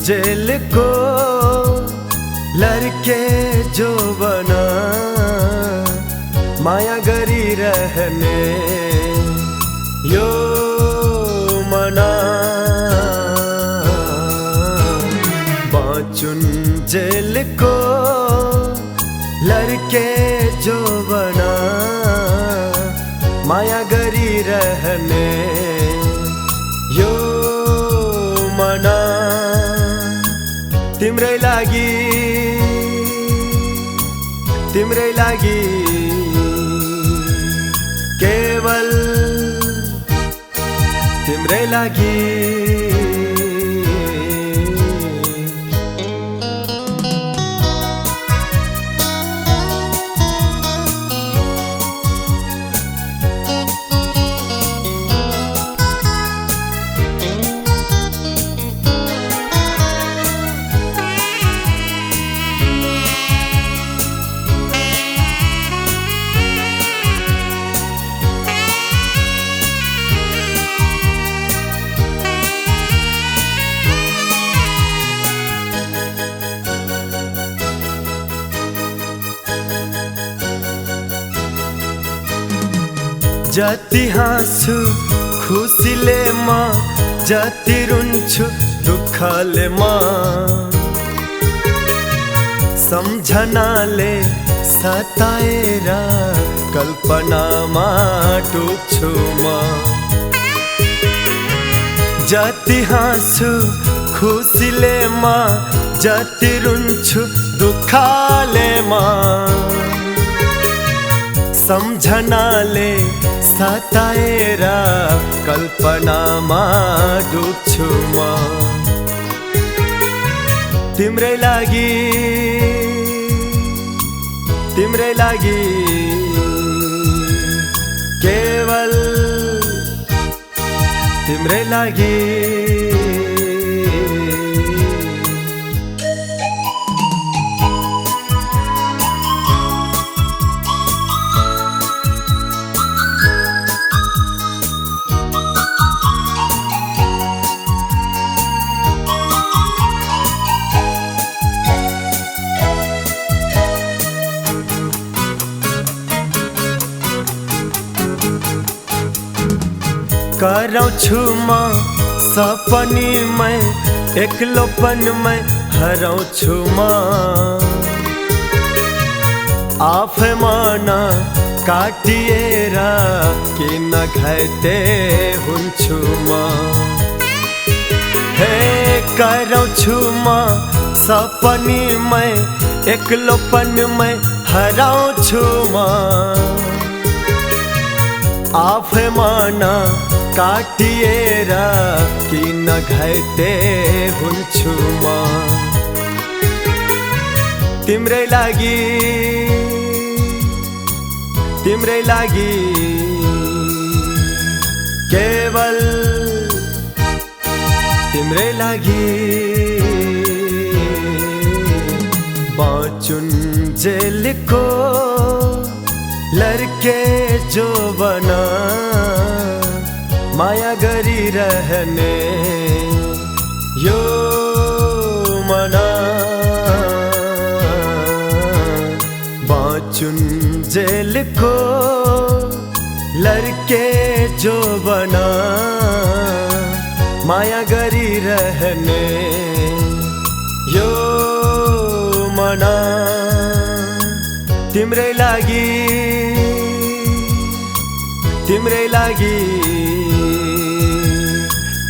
Jail को लड़के जो बना माया गरी रहने यो मना बाँचुन जेल को लड़के जो बना माया गरी रहने यो मना तिम्रै लागि केवल तिम्रै लागि जति हाँसु खुसीले म जति रुन्छु दुःखले म सम्झनाले सताएर कल्पनामा डुब्छु म जति हाँसु खुसीले म जति रुन्छु दुःखले म सम्झनाले सताएर कल्पनामा डुब्छु म तिम्रै लागि केवल तिम्रै लागि कराउँछु म सपनीमै एक्लोपनमै हराउँछु म आफै मन काटिएर किन घाइते हुन्छु म हे कराउँछु म सपनीमै एक्लोपनमै हराउँछु म आफै मन काटिएर किन घाइते हुन्छु म तिम्रै लागि केवल तिम्रै लागि बाँचुन जेल को लड़के जो बना माया गरी रहने यो मना बाँचुन जेल को लड़के जो बना माया गरी रहने यो मना तिम्रै लागि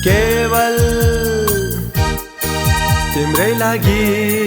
केवल तिम्रै लागि।